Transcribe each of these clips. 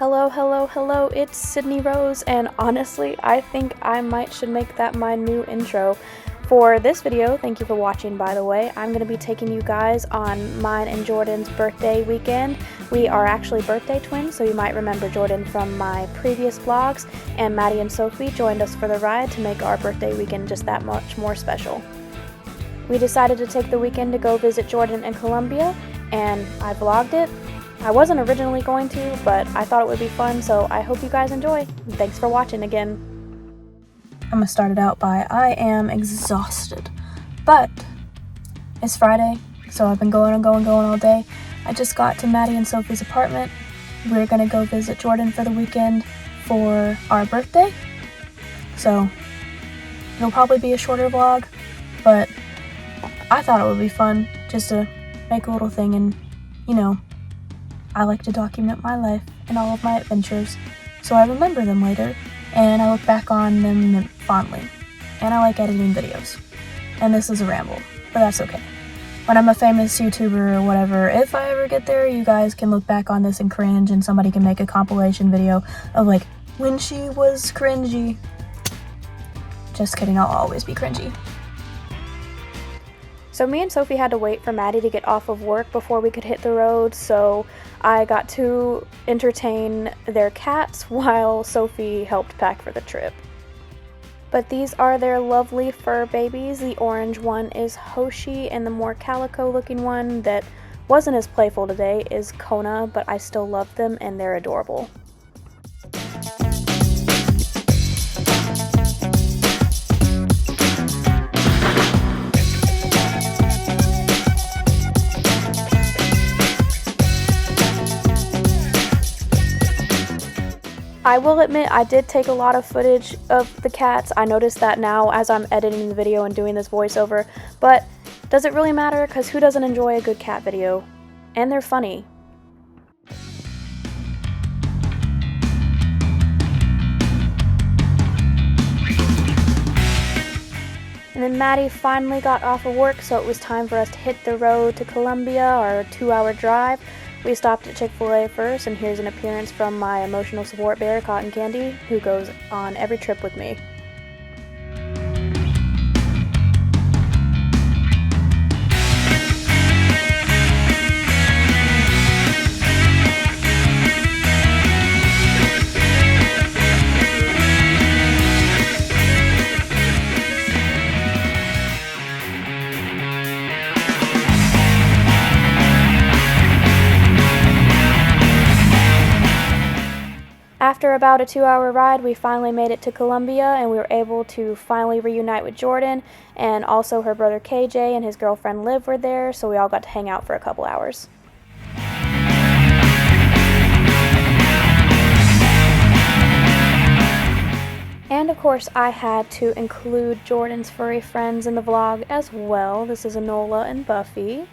Hello, hello, hello, it's Sydney Rose, and honestly, I think I should make that my new intro. For this video, thank you for watching by the way, I'm going to be taking you guys on mine and Jordan's birthday weekend. We are actually birthday twins, so you might remember Jordan from my previous vlogs, and Maddie and Sophie joined us for the ride to make our birthday weekend just that much more special. We decided to take the weekend to go visit Jordan in Colombia, and I vlogged it. I wasn't originally going to, but I thought it would be fun, so I hope you guys enjoy. Thanks for watching again. I'm gonna start it out by I am exhausted, but it's Friday, so I've been going all day. I just got to Maddie and Sophie's apartment. We're gonna go visit Jordan for the weekend for our birthday, so it'll probably be a shorter vlog, but I thought it would be fun just to make a little thing, and you know, I like to document my life and all of my adventures, so I remember them later, and I look back on them fondly. And I like editing videos. And this is a ramble, but that's okay. When I'm a famous YouTuber or whatever, if I ever get there, you guys can look back on this and cringe, and somebody can make a compilation video of like, when she was cringy. Just kidding, I'll always be cringy. So me and Sophie had to wait for Maddie to get off of work before we could hit the road, so I got to entertain their cats while Sophie helped pack for the trip. But these are their lovely fur babies. The orange one is Hoshi, and the more calico looking one that wasn't as playful today is Kona, but I still love them and they're adorable. I will admit I did take a lot of footage of the cats. I noticed that now as I'm editing the video and doing this voiceover, but does it really matter? Because who doesn't enjoy a good cat video? And they're funny. And then Maddie finally got off of work, so it was time for us to hit the road to Colombia, our 2-hour drive. We stopped at Chick-fil-A first, and here's an appearance from my emotional support bear, Cotton Candy, who goes on every trip with me. After about a 2-hour ride, we finally made it to Colombia, and we were able to finally reunite with Jordan, and also her brother KJ and his girlfriend Liv were there, so we all got to hang out for a couple hours. And of course, I had to include Jordan's furry friends in the vlog as well. This is Enola and Buffy.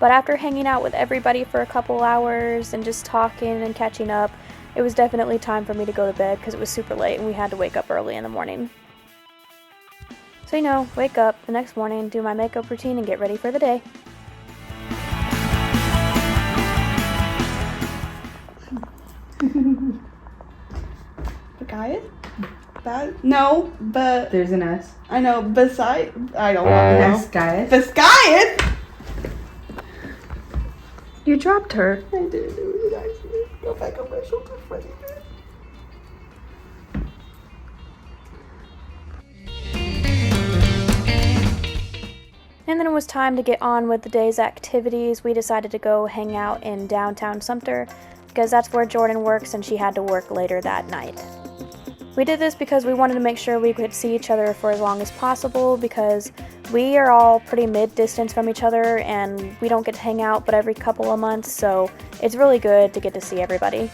But after hanging out with everybody for a couple hours and just talking and catching up, it was definitely time for me to go to bed because it was super late and we had to wake up early in the morning. So you know, wake up the next morning, do my makeup routine, and get ready for the day. Beside? That? No, but... There's an S. I know, beside... I don't want to know. Bescias. Bescias? You dropped her. I did. It was an accident. Go back on my shoulder, Freddy. And then it was time to get on with the day's activities. We decided to go hang out in downtown Sumter because that's where Jordan works and she had to work later that night. We did this because we wanted to make sure we could see each other for as long as possible because we are all pretty mid-distance from each other and we don't get to hang out but every couple of months, so it's really good to get to see everybody.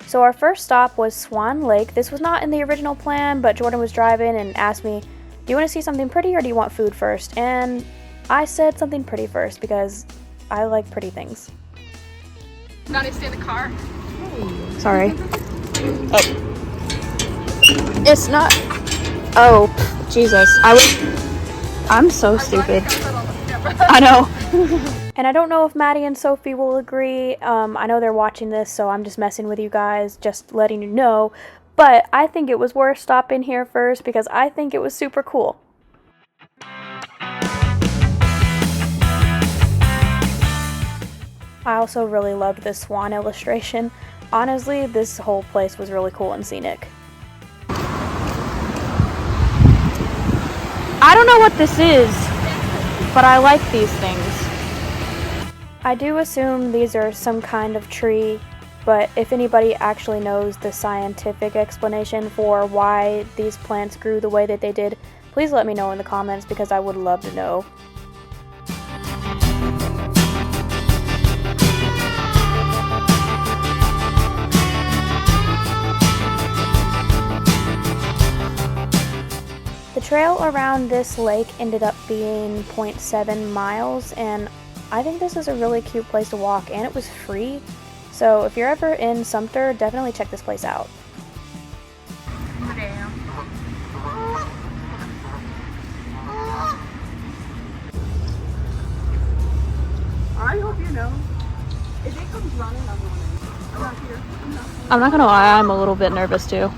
So our first stop was Swan Lake. This was not in the original plan, but Jordan was driving and asked me, do you want to see something pretty or do you want food first? And I said something pretty first because I like pretty things. Not to stay in the car. Sorry. Oh. It's not. Oh, Jesus. I'm so stupid. I know. And I don't know if Maddie and Sophie will agree. I know they're watching this, so I'm just messing with you guys, just letting you know. But I think it was worth stopping here first because I think it was super cool. I also really loved this swan illustration. Honestly, this whole place was really cool and scenic. I don't know what this is, but I like these things. I do assume these are some kind of tree, but if anybody actually knows the scientific explanation for why these plants grew the way that they did, please let me know in the comments because I would love to know. The trail around this lake ended up being 0.7 miles, and I think this is a really cute place to walk, and it was free. So if you're ever in Sumter, definitely check this place out. Damn. I hope you know. If it comes running, I'm running. I'm not here. I'm not gonna lie, I'm a little bit nervous too.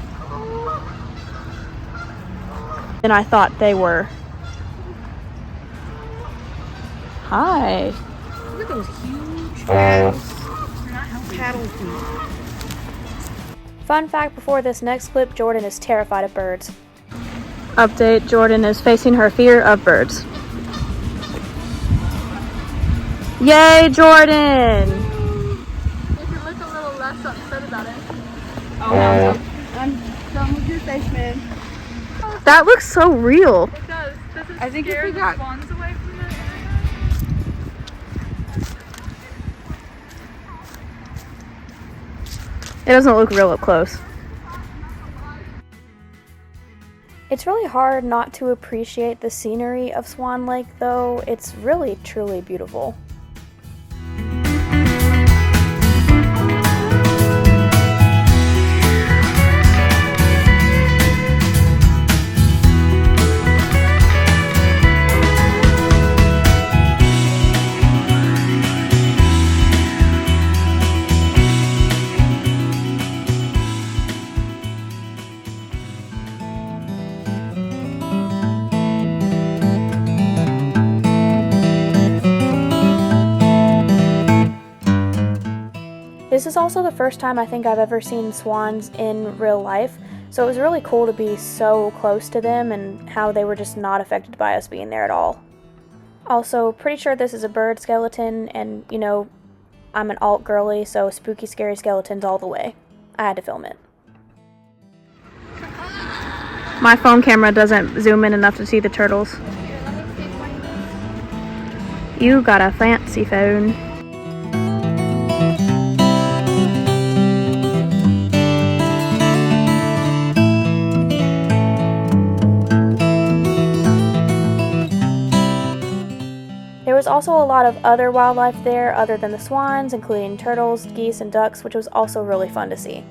And I thought they were. Hi. Look at those huge paddles. Paddle feet. Fun fact before this next clip, Jordan is terrified of birds. Update, Jordan is facing her fear of birds. Yay, Jordan! You can look a little less upset about it. Oh, no. I'm done with your face, man. That looks so real. It does. Does it I think if scare we the got- swans away from the area? It doesn't look real up close. It's really hard not to appreciate the scenery of Swan Lake, though. It's really, truly beautiful. This is also the first time I think I've ever seen swans in real life, so it was really cool to be so close to them and how they were just not affected by us being there at all. Also, pretty sure this is a bird skeleton, and you know, I'm an alt girly, so spooky scary skeletons all the way. I had to film it. My phone camera doesn't zoom in enough to see the turtles. You got a fancy phone. There was also a lot of other wildlife there other than the swans, including turtles, geese, and ducks, which was also really fun to see.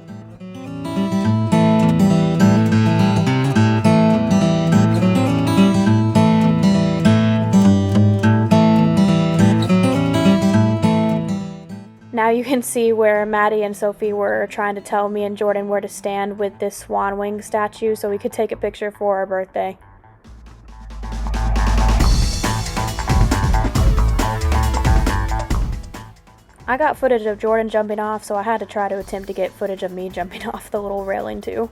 Now you can see where Maddie and Sophie were trying to tell me and Jordan where to stand with this swan wing statue so we could take a picture for our birthday. I got footage of Jordan jumping off, so I had to try to attempt to get footage of me jumping off the little railing too.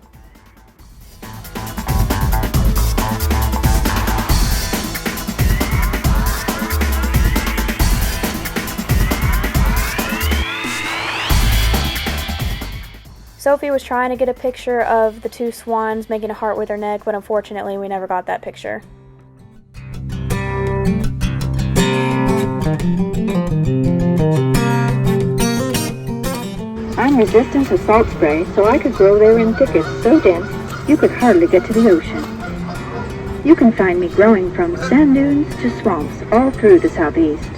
Sophie was trying to get a picture of the two swans making a heart with their neck, but unfortunately we never got that picture. I'm resistant to salt spray, so I could grow there in thickets so dense you could hardly get to the ocean. You can find me growing from sand dunes to swamps all through the southeast.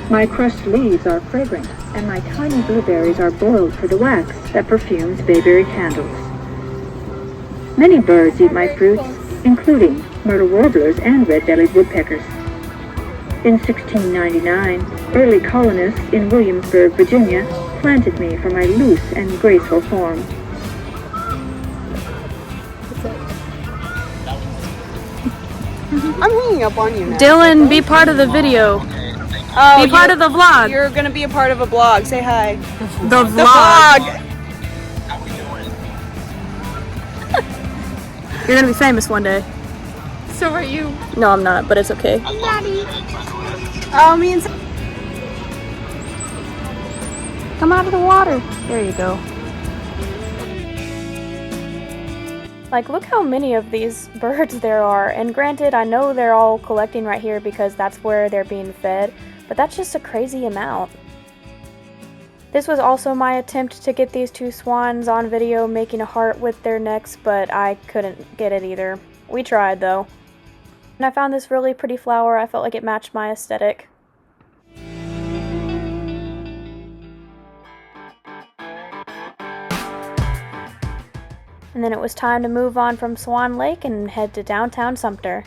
My crushed leaves are fragrant, and my tiny blueberries are boiled for the wax that perfumes bayberry candles. Many birds eat my fruits, including myrtle warblers and red-bellied woodpeckers. In 1699, early colonists in Williamsburg, Virginia, planted me for my loose and graceful form. I'm hanging up on you now. Dylan, be part of the video. Oh, Be part of the vlog. You're gonna be a part of a vlog. Say hi. The The vlog. vlog. You're gonna be famous one day. So are you. No, I'm not, but it's okay. Oh, me and Come out of the water. There you go. Like, look how many of these birds there are. And granted, I know they're all collecting right here because that's where they're being fed, but that's just a crazy amount. This was also my attempt to get these two swans on video making a heart with their necks, but I couldn't get it either. We tried though. And I found this really pretty flower. I felt like it matched my aesthetic. And then it was time to move on from Swan Lake and head to downtown Sumter.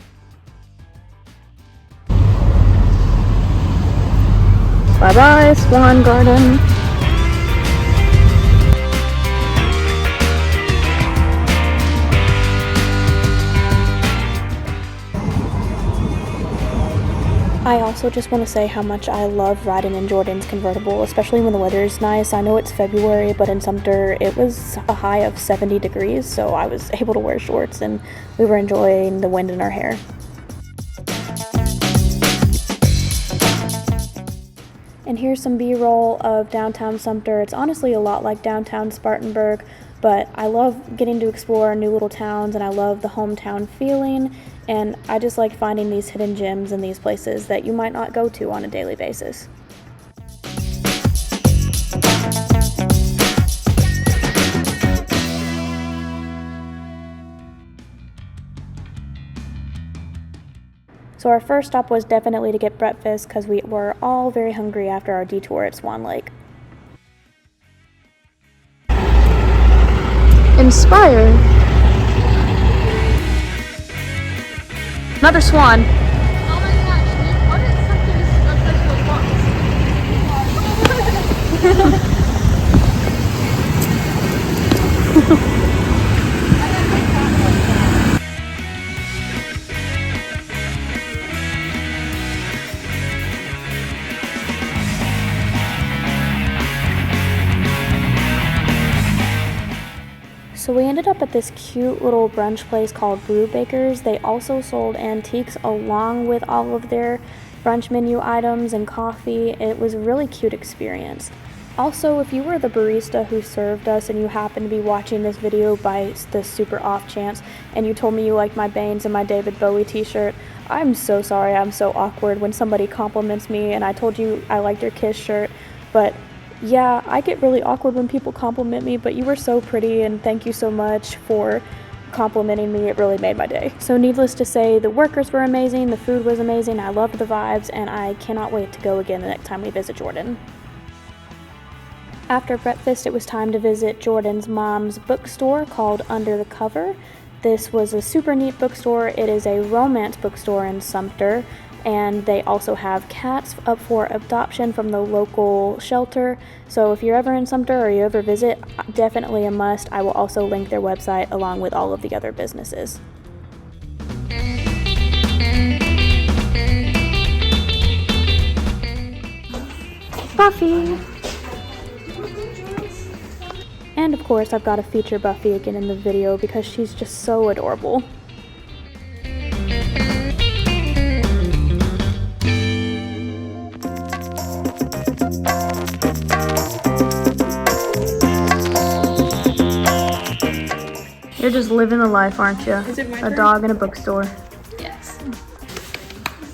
Bye-bye, Swan Garden. I also just want to say how much I love riding in Jordan's convertible, especially when the weather is nice. I know it's February, but in Sumter it was a high of 70 degrees, so I was able to wear shorts and we were enjoying the wind in our hair. And here's some B-roll of downtown Sumter. It's honestly a lot like downtown Spartanburg, but I love getting to explore new little towns and I love the hometown feeling, and I just like finding these hidden gems in these places that you might not go to on a daily basis. So our first stop was definitely to get breakfast because we were all very hungry after our detour at Swan Lake. Inspire. Another swan. Oh my gosh, Nick, what is something special So we ended up at this cute little brunch place called Blue Bakers. They also sold antiques along with all of their brunch menu items and coffee. It was a really cute experience. Also, if you were the barista who served us and you happen to be watching this video by the super off chance and you told me you liked my Banes and my David Bowie t-shirt, I'm so sorry. I'm so awkward when somebody compliments me and I told you I liked your Kiss shirt, but yeah, I get really awkward when people compliment me, but you were so pretty and thank you so much for complimenting me. It really made my day. So needless to say, the workers were amazing, the food was amazing, I loved the vibes, and I cannot wait to go again the next time we visit Jordan. After breakfast, it was time to visit Jordan's mom's bookstore called Under the Cover. This was a super neat bookstore. It is a romance bookstore in Sumter, and they also have cats up for adoption from the local shelter. So if you're ever in Sumter or you ever visit, definitely a must. I will also link their website along with all of the other businesses. Buffy! And of course, I've got to feature Buffy again in the video because she's just so adorable. You're just living the life, aren't you? Is it my A turn? dog in a bookstore. Yes.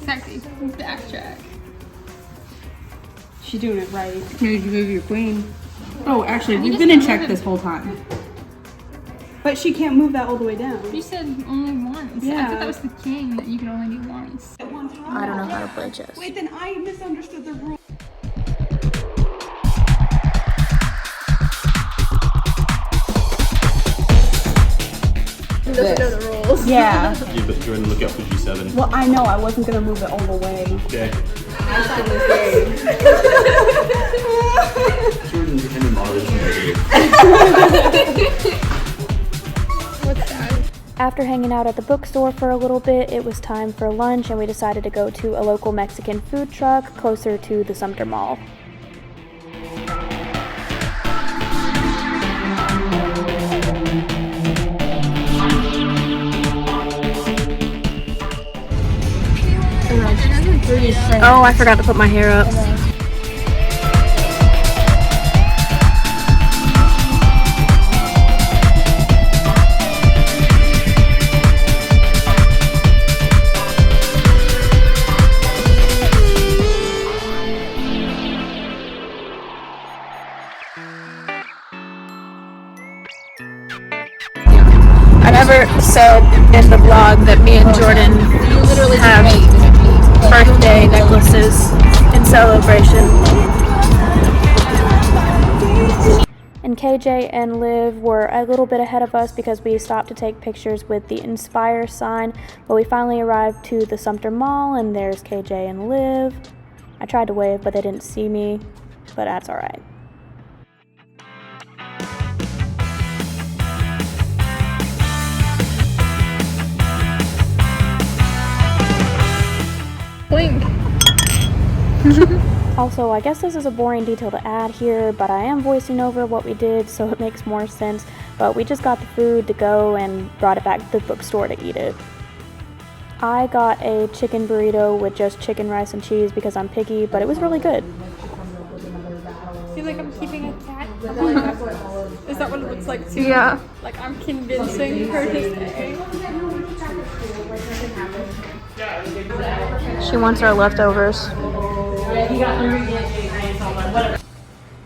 Sexy. Backtrack. She's doing it right. Here's you move your queen. Oh, actually, we've been in check this whole time. But she can't move that all the way down. You said only once. I Yeah. thought that was the king, that you can only do once. At one time. I don't know how to play chess. Wait, then I misunderstood the rule. He doesn't know the rules. Yeah. Yeah, but Jordan, look out for G7. Well, I know I wasn't gonna move it all the way. Okay. Jordan became a moderation negative. What's that? After hanging out at the bookstore for a little bit, it was time for lunch and we decided to go to a local Mexican food truck closer to the Sumter Mall. Oh, I forgot to put my hair up. I never said in the vlog that me and Jordan have birthday necklaces in celebration. And KJ and Liv were a little bit ahead of us because we stopped to take pictures with the Inspire sign, but we finally arrived to the Sumter Mall and there's KJ and Liv. I tried to wave, but they didn't see me, but that's alright. Blink. Also, I guess this is a boring detail to add here, but I am voicing over what we did, so it makes more sense. But we just got the food to go and brought it back to the bookstore to eat it. I got a chicken burrito with just chicken, rice, and cheese because I'm picky, but it was really good. I feel like I'm keeping a cat. Is that what it looks like too? Yeah. Like I'm convincing her to stay. She wants our leftovers.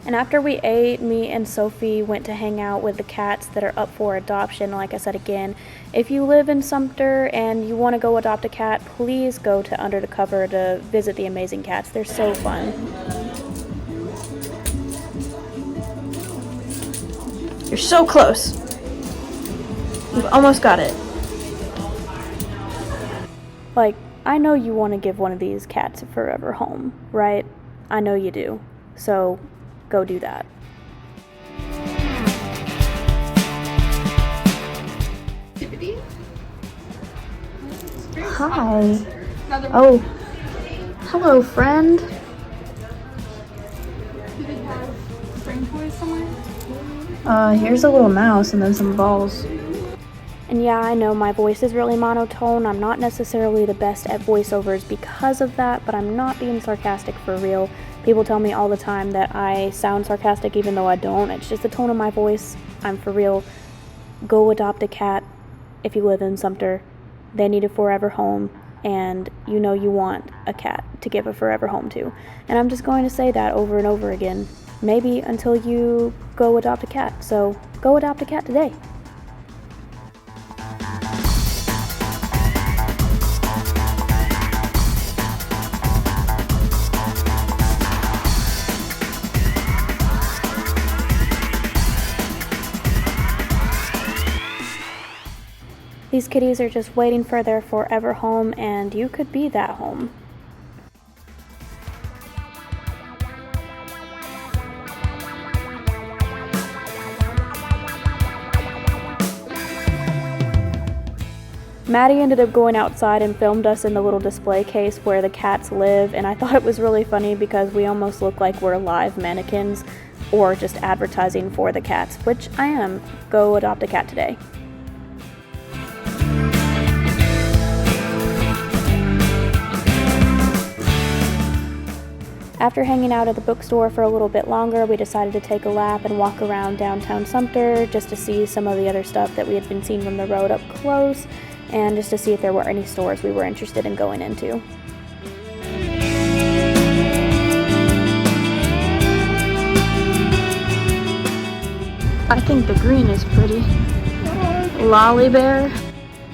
And after we ate, me and Sophie went to hang out with the cats that are up for adoption. Like I said again, if you live in Sumter and you want to go adopt a cat, please go to Under the Cover to visit the amazing cats. They're so fun. You're so close. You've almost got it. Like, I know you want to give one of these cats a forever home, right? I know you do. So, go do that. Hi. Oh. Hello, friend. Do they have spring toys somewhere? Here's a little mouse and then some balls. And yeah, I know my voice is really monotone. I'm not necessarily the best at voiceovers because of that, but I'm not being sarcastic for real. People tell me all the time that I sound sarcastic even though I don't. It's just the tone of my voice. I'm for real. Go adopt a cat if you live in Sumter. They need a forever home, and you know you want a cat to give a forever home to. And I'm just going to say that over and over again. Maybe until you go adopt a cat. So go adopt a cat today. These kitties are just waiting for their forever home, and you could be that home. Maddie ended up going outside and filmed us in the little display case where the cats live, and I thought it was really funny because we almost look like we're live mannequins or just advertising for the cats, which I am. Go adopt a cat today. After hanging out at the bookstore for a little bit longer, we decided to take a lap and walk around downtown Sumter just to see some of the other stuff that we had been seeing from the road up close, and just to see if there were any stores we were interested in going into. I think the green is pretty. Lolly Bear.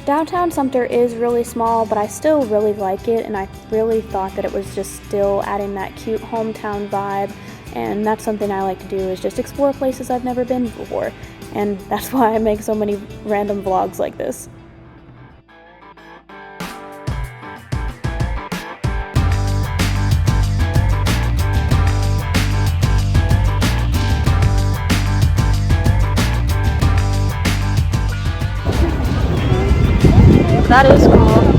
Downtown Sumter is really small, but I still really like it, and I really thought that it was just still adding that cute hometown vibe, and that's something I like to do, is just explore places I've never been before, and that's why I make so many random vlogs like this. That is cool.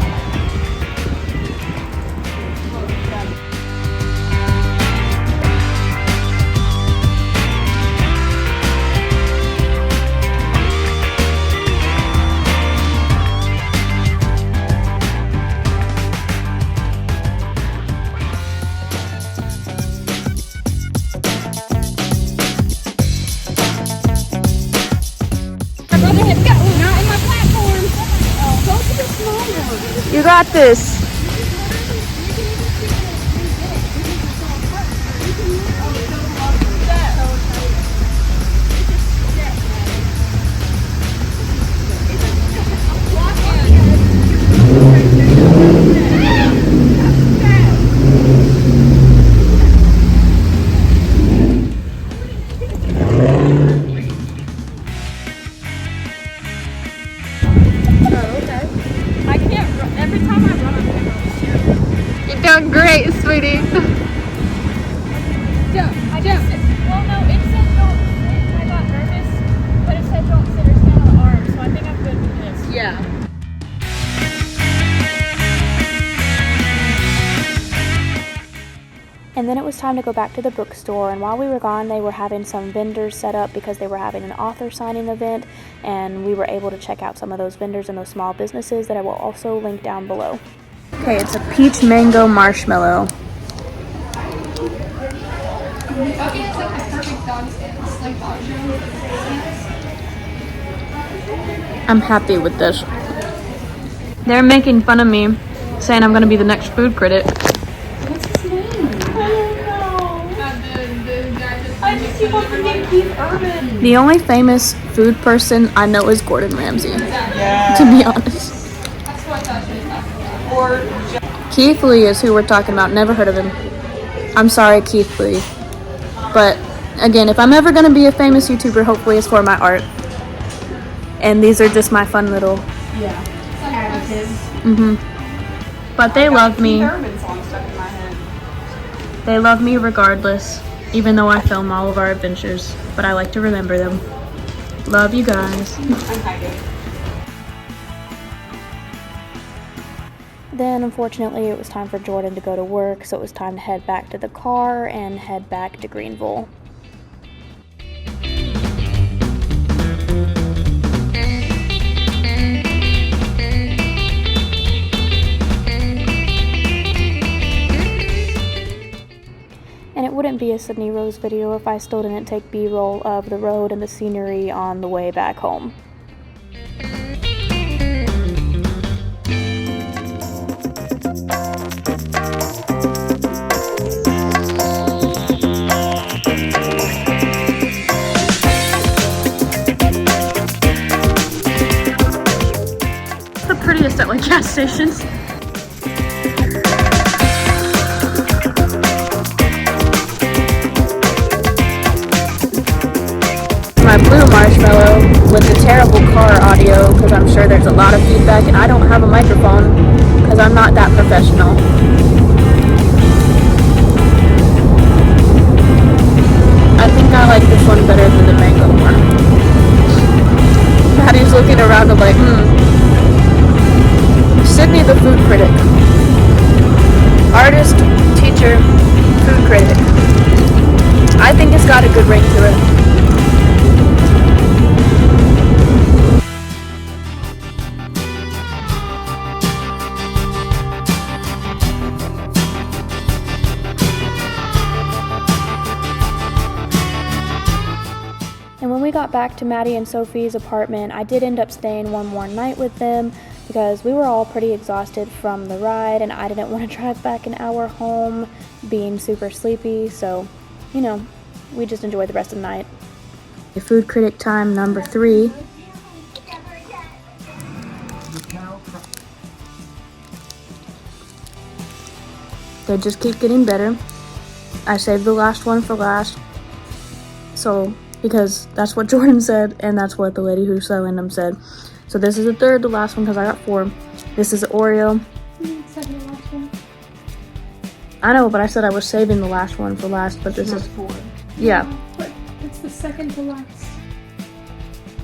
You got this. Doing great, sweetie. Well, no, it said don't sit. I got nervous, but it said don't sit or stand on the arm, so I think I'm good with this. Yeah. And then it was time to go back to the bookstore, and while we were gone, they were having some vendors set up because they were having an author signing event, and we were able to check out some of those vendors and those small businesses that I will also link down below. Okay, it's a peach mango marshmallow. I'm happy with this. They're making fun of me, saying I'm gonna be the next food critic. What's his name? I just keep on forgetting Keith Urban. The only famous food person I know is Gordon Ramsay, to be honest. That's who I thought she was talking about. Keith Lee is who we're talking about. Never heard of him. I'm sorry, Keith Lee. But again, if I'm ever going to be a famous YouTuber, hopefully it's for my art. And these are just my fun little... But they love me. Urban song stuck in my head. They love me regardless, even though I film all of our adventures. But I like to remember them. Love you guys. I'm hiding. Then, unfortunately, it was time for Jordan to go to work, so it was time to head back to the car and head back to Greenville. And it wouldn't be a Sydney Rose video if I still didn't take B-roll of the road and the scenery on the way back home. The prettiest at like gas stations. My blue marshmallow with the terrible car audio because I'm sure there's a lot of feedback and I don't have a microphone because I'm not that professional. I think I like this one better than the mango one. Maddie's looking around and like, Sydney the food critic. Artist, teacher, food critic. I think it's got a good ring to it. And when we got back to Maddie and Sophie's apartment, I did end up staying one more night with them because we were all pretty exhausted from the ride and I didn't want to drive back an hour home being super sleepy, so, you know, we just enjoyed the rest of the night. Food critic time number 3. They just keep getting better. I saved the last one for last. So, because that's what Jordan said, and that's what the lady who's selling them said. So this is the third, the last one, because I got 4. This is Oreo. I know, but I said I was saving the last one for last, but this is 4. Yeah. But it's the second to last.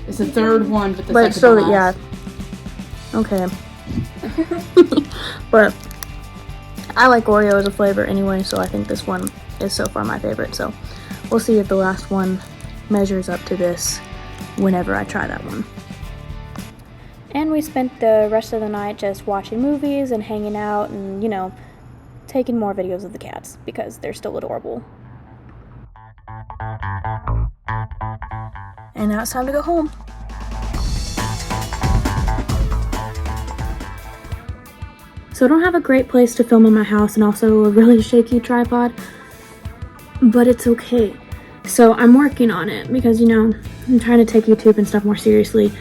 It's the third one, but the But second so to last. yeah. Okay. But I like Oreo as a flavor anyway, so I think this one is so far my favorite. So we'll see if the last one measures up to this whenever I try that one. And we spent the rest of the night just watching movies and hanging out and, you know, taking more videos of the cats because they're still adorable. And now it's time to go home. So I don't have a great place to film in my house and also a really shaky tripod, but it's okay. So I'm working on it because, you know, I'm trying to take YouTube and stuff more seriously.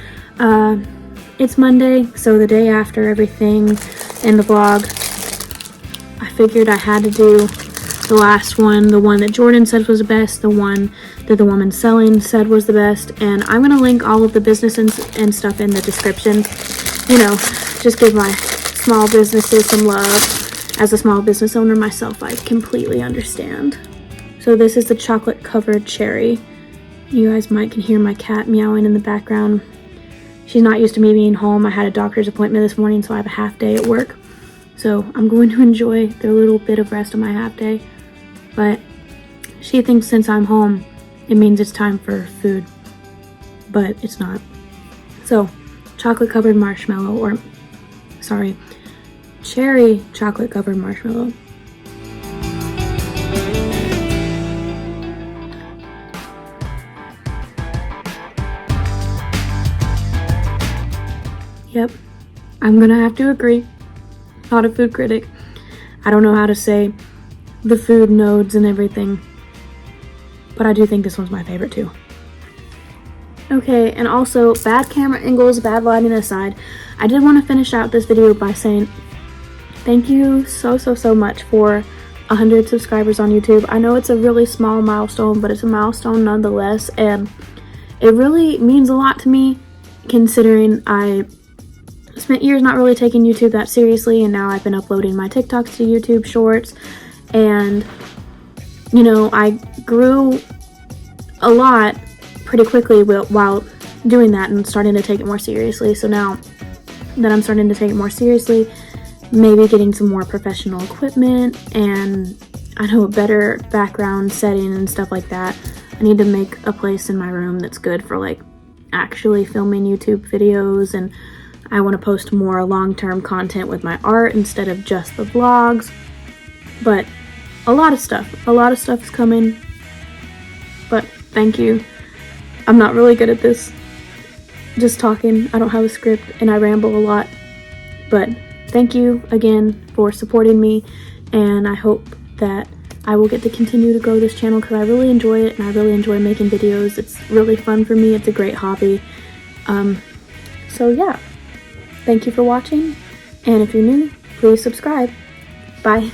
It's Monday, so the day after everything in the vlog, I figured I had to do the last one, the one that Jordan said was the best, the one that the woman selling said was the best, and I'm going to link all of the business and stuff in the description. You know, just give my small businesses some love. As a small business owner myself, I completely understand. So this is the chocolate covered cherry. You guys might can hear my cat meowing in the background. She's not used to me being home. I had a doctor's appointment this morning, so I have a half day at work. So I'm going to enjoy the little bit of rest of my half day. But she thinks since I'm home, it means it's time for food. But it's not. So, chocolate covered marshmallow, or sorry, cherry chocolate covered marshmallow. Yep, I'm gonna have to agree. Not a food critic. I don't know how to say the food nodes and everything, but I do think this one's my favorite too. Okay, and also, bad camera angles, bad lighting aside, I did want to finish out this video by saying thank you so much for 100 subscribers on YouTube. I know it's a really small milestone, but it's a milestone nonetheless, and it really means a lot to me considering I spent years not really taking YouTube that seriously, and now I've been uploading my TikToks to YouTube Shorts, and you know, I grew a lot pretty quickly while doing that and starting to take it more seriously. So now that I'm starting to take it more seriously, maybe getting some more professional equipment and I know a better background setting and stuff like that. I need to make a place in my room that's good for like actually filming YouTube videos, and I want to post more long-term content with my art instead of just the vlogs. But a lot of stuff is coming. But thank you. I'm not really good at this, just talking. I don't have a script and I ramble a lot. But thank you again for supporting me, and I hope that I will get to continue to grow this channel because I really enjoy it and I really enjoy making videos. It's really fun for me. It's a great hobby. So yeah. Thank you for watching, and if you're new, please subscribe. Bye.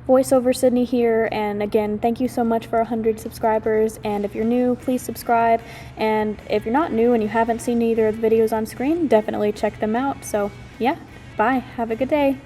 Voiceover Sydney here, and again, thank you so much for 100 subscribers, and if you're new, please subscribe, and if you're not new and you haven't seen either of the videos on screen, definitely check them out. So yeah, bye. Have a good day.